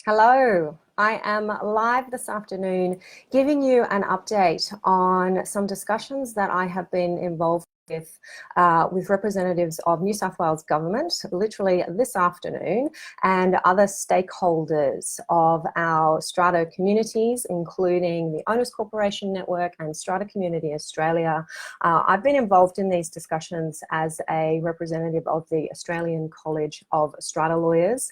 Hello, I am live this afternoon giving you an update on some discussions that I have been involved with representatives of New South Wales Government literally this afternoon and other stakeholders of our Strata communities, including the Owners Corporation Network and Strata Community Australia. I've been involved in these discussions as a representative of the Australian College of Strata Lawyers,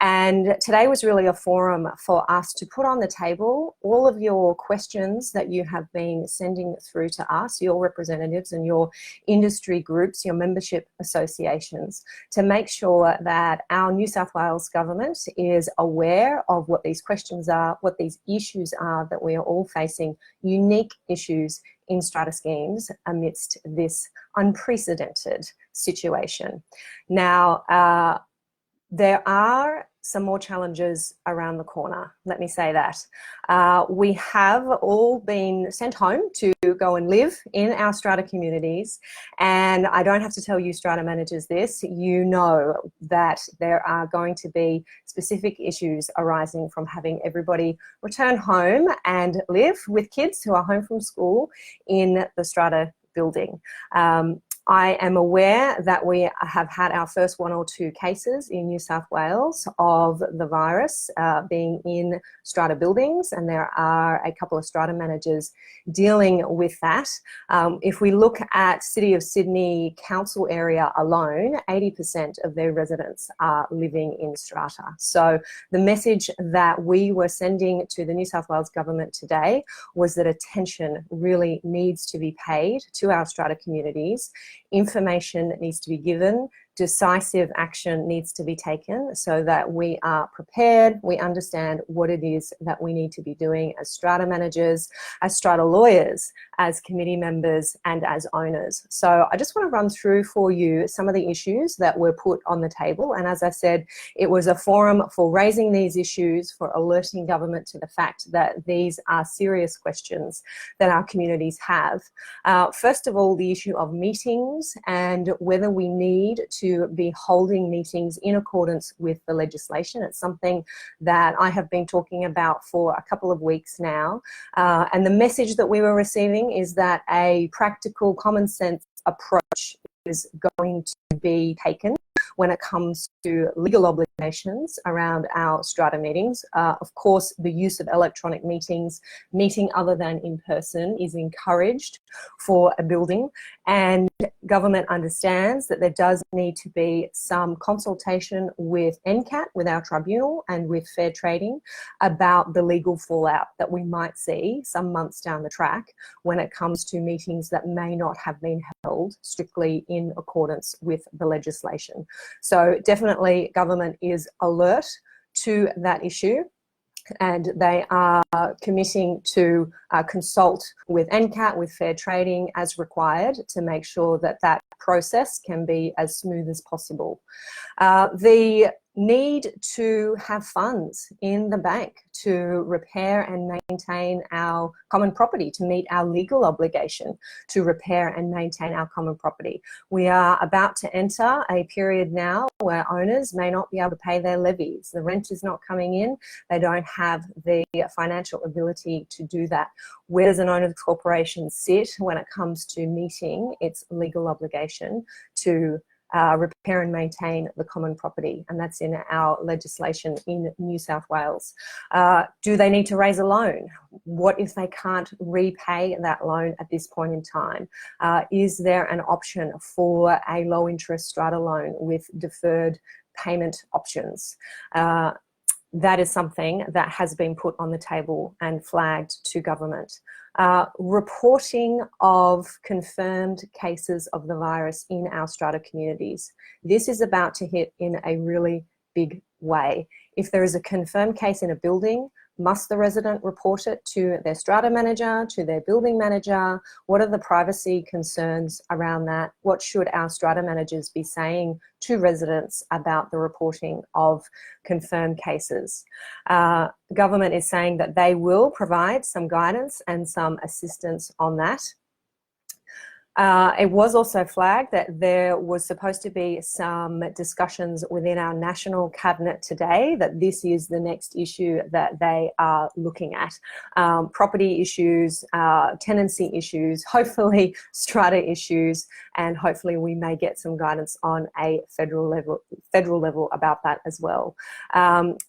and today was really a forum for us to put on the table all of your questions that you have been sending through to us, your representatives and your industry groups, your membership associations, to make sure that our New South Wales government is aware of what these questions are, what these issues are that we are all facing, unique issues in strata schemes amidst this unprecedented situation. Now, there are some more challenges around the corner, let me say that. We have all been sent home to go and live in our strata communities, and I don't have to tell you strata managers this, you know that there are going to be specific issues arising from having everybody return home and live with kids who are home from school in the strata building. I am aware that we have had our first 1 or 2 cases in New South Wales of the virus being in strata buildings, and there are a couple of strata managers dealing with that. If we look at City of Sydney council area alone, 80% of their residents are living in strata. So the message that we were sending to the New South Wales government today was that attention really needs to be paid to our strata communities. Information needs to be given, decisive action needs to be taken so that we are prepared, we understand what it is that we need to be doing as strata managers, as strata lawyers, as committee members and as owners. So I just want to run through for you some of the issues that were put on the table, and as I said, it was a forum for raising these issues, for alerting government to the fact that these are serious questions that our communities have. First of all, the issue of meetings and whether we need to be holding meetings in accordance with the legislation. It's something that I have been talking about for a couple of weeks now. And the message that we were receiving is that a practical, common sense approach is going to be taken when it comes to legal obligations around our strata meetings. Of course, the use of electronic meetings, meeting other than in person, is encouraged for a building, and government understands that there does need to be some consultation with NCAT, with our tribunal, and with fair trading about the legal fallout that we might see some months down the track when it comes to meetings that may not have been held strictly in accordance with the legislation. So definitely government is alert to that issue, and they are committing to consult with NCAT, with fair trading as required, to make sure that that process can be as smooth as possible. The need to have funds in the bank to repair and maintain our common property, to meet our legal obligation to repair and maintain our common property. We are about to enter a period now where owners may not be able to pay their levies. The rent is not coming in. They don't have the financial ability to do that. Where does an owners corporation sit when it comes to meeting its legal obligation to repair and maintain the common property? And that's in our legislation in New South Wales. Do they need to raise a loan? What if they can't repay that loan at this point in time? Is there an option for a low interest strata loan with deferred payment options? That is something that has been put on the table and flagged to government. Reporting of confirmed cases of the virus in our strata communities. This is about to hit in a really big way. If there is a confirmed case in a building, must the resident report it to their strata manager, to their building manager? What are the privacy concerns around that? What should our strata managers be saying to residents about the reporting of confirmed cases? Government is saying that they will provide some guidance and some assistance on that. It was also flagged that there was supposed to be some discussions within our national cabinet today that this is the next issue that they are looking at. Property issues, tenancy issues, hopefully strata issues, and hopefully we may get some guidance on a federal level about that as well.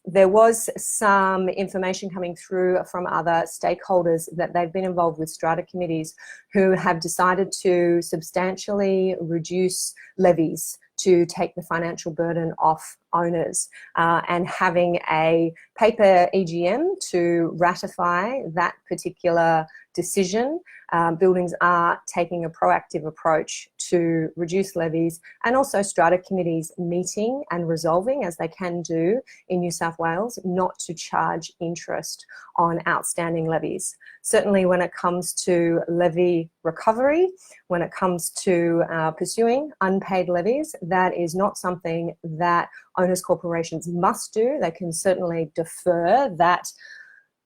There was some information coming through from other stakeholders that they've been involved with strata committees who have decided to substantially reduce levies to take the financial burden off owners, and having a paper EGM to ratify that particular decision. Buildings are taking a proactive approach to reduce levies, and also strata committees meeting and resolving, as they can do in New South Wales, not to charge interest on outstanding levies. Certainly when it comes to levy recovery, when it comes to pursuing unpaid levies, that is not something that owners corporations must do. They can certainly defer that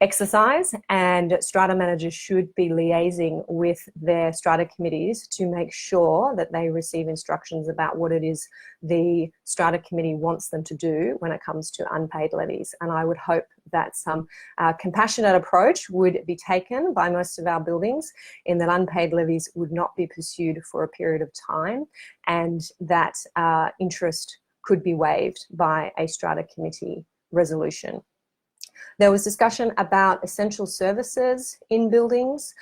exercise, and strata managers should be liaising with their strata committees to make sure that they receive instructions about what it is the strata committee wants them to do when it comes to unpaid levies. And I would hope that some compassionate approach would be taken by most of our buildings, in that unpaid levies would not be pursued for a period of time, and that interest could be waived by a strata committee resolution. There was discussion about essential services in buildings.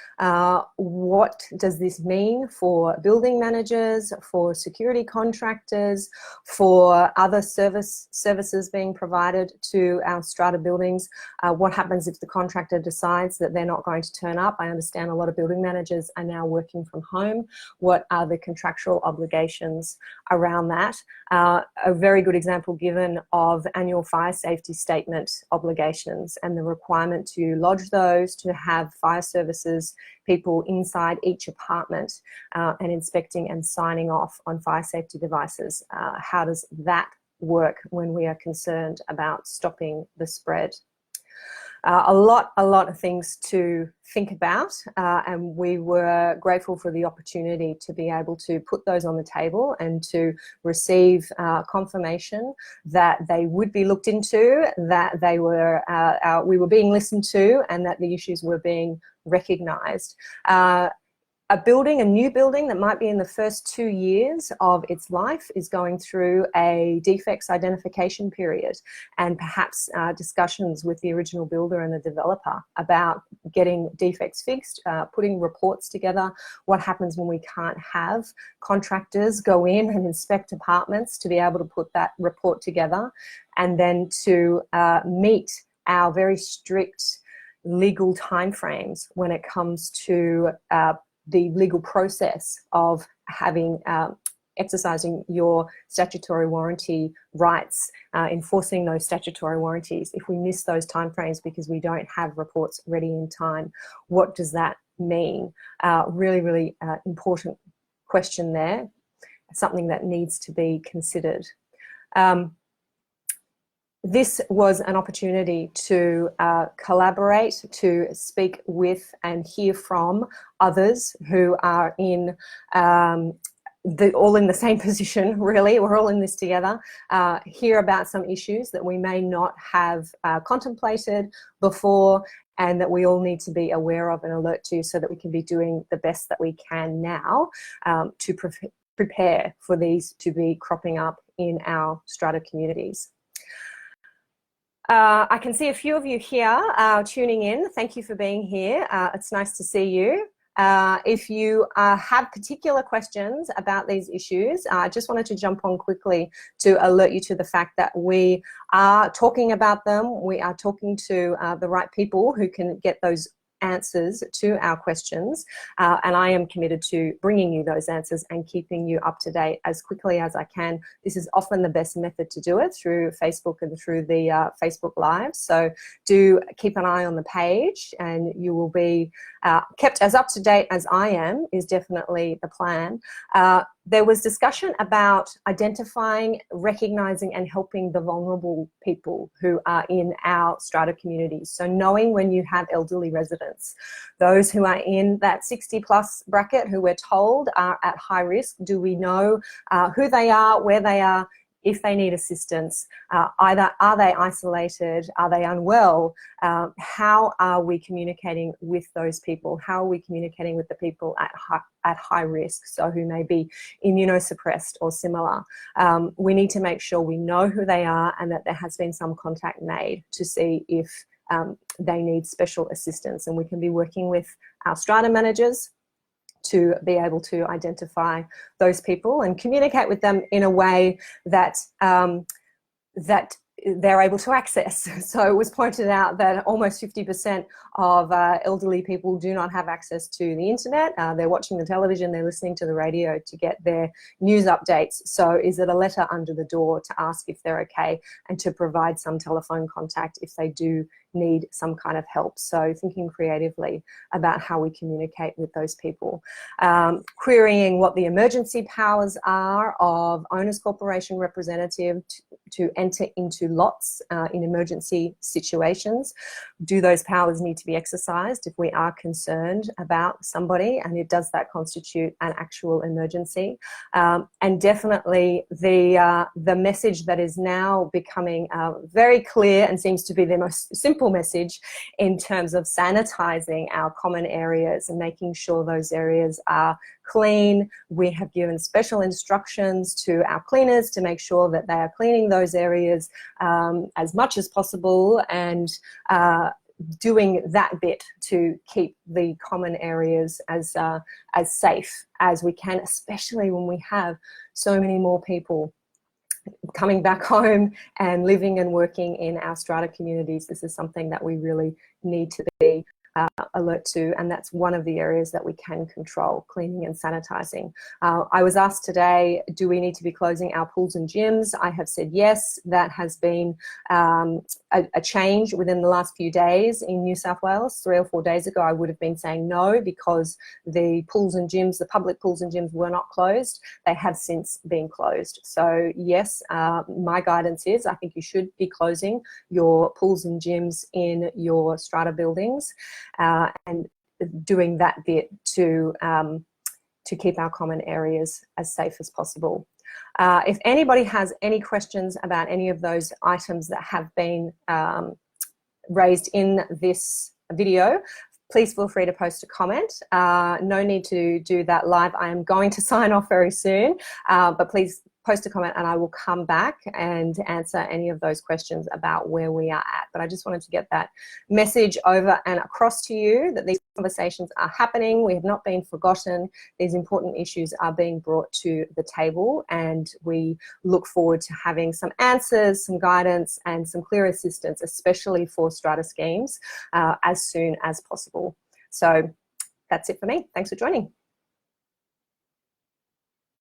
What does this mean for building managers, for security contractors, for other services being provided to our strata buildings? What happens if the contractor decides that they're not going to turn up? I understand a lot of building managers are now working from home. What are the contractual obligations around that? A very good example given of annual fire safety statement obligations, and the requirement to lodge those, to have fire services people inside each apartment and inspecting and signing off on fire safety devices. How does that work when we are concerned about stopping the spread? A lot of things to think about, and we were grateful for the opportunity to be able to put those on the table and to receive confirmation that they would be looked into, that they were, we were being listened to, and that the issues were being recognised. A new building that might be in the first 2 years of its life is going through a defects identification period, and perhaps discussions with the original builder and the developer about getting defects fixed, putting reports together. What happens when we can't have contractors go in and inspect apartments to be able to put that report together, and then to meet our very strict legal timeframes when it comes to the legal process of having exercising your statutory warranty rights, enforcing those statutory warranties. If we miss those timeframes because we don't have reports ready in time, what does that mean? Really important question there, something that needs to be considered. This was an opportunity to collaborate, to speak with and hear from others who are in all in the same position, really. We're all in this together. Hear about some issues that we may not have contemplated before, and that we all need to be aware of and alert to, so that we can be doing the best that we can now to prepare for these to be cropping up in our strata communities. I can see a few of you here tuning in. Thank you for being here. It's nice to see you. If you have particular questions about these issues, I just wanted to jump on quickly to alert you to the fact that we are talking about them. We are talking to the right people who can get those answers to our questions, and I am committed to bringing you those answers and keeping you up to date as quickly as I can. This is often the best method to do it, through Facebook and through the Facebook Live. So do keep an eye on the page, and you will be kept as up to date as I am is definitely the plan. There was discussion about identifying, recognizing and helping the vulnerable people who are in our strata communities. So knowing when you have elderly residents, those who are in that 60 plus bracket who we're told are at high risk, do we know who they are, where they are, if they need assistance, either are they isolated, are they unwell, how are we communicating with those people, how are we communicating with the people at high risk, so who may be immunosuppressed or similar. We need to make sure we know who they are and that there has been some contact made to see if they need special assistance, and we can be working with our strata managers to be able to identify those people and communicate with them in a way that that they're able to access. So it was pointed out that almost 50% of elderly people do not have access to the internet. They're watching the television, they're listening to the radio to get their news updates. So is it a letter under the door to ask if they're okay and to provide some telephone contact if they do need some kind of help? So thinking creatively about how we communicate with those people. Querying what the emergency powers are of owners corporation representative to enter into lots in emergency situations. Do those powers need to be exercised if we are concerned about somebody, and does that constitute an actual emergency? And definitely the message that is now becoming very clear and seems to be the most simple message in terms of sanitizing our common areas and making sure those areas are clean. We have given special instructions to our cleaners to make sure that they are cleaning those areas as much as possible, and doing that bit to keep the common areas as safe as we can, especially when we have so many more people coming back home and living and working in our strata communities. This is something that we really need to be alert to, and that's one of the areas that we can control, cleaning and sanitizing. I was asked today, do we need to be closing our pools and gyms? I have said yes. That has been a change within the last few days in New South Wales. 3 or 4 days ago I would have been saying no, because the pools and gyms, the public pools and gyms, were not closed. They have since been closed. So yes, my guidance is I think you should be closing your pools and gyms in your strata buildings, and doing that bit to keep our common areas as safe as possible. If anybody has any questions about any of those items that have been raised in this video, please feel free to post a comment. No need to do that live. I am going to sign off very soon, but please post a comment and I will come back and answer any of those questions about where we are at. But I just wanted to get that message over and across to you that these conversations are happening. We have not been forgotten. These important issues are being brought to the table, and we look forward to having some answers, some guidance and some clear assistance, especially for strata schemes, as soon as possible. So that's it for me. Thanks for joining.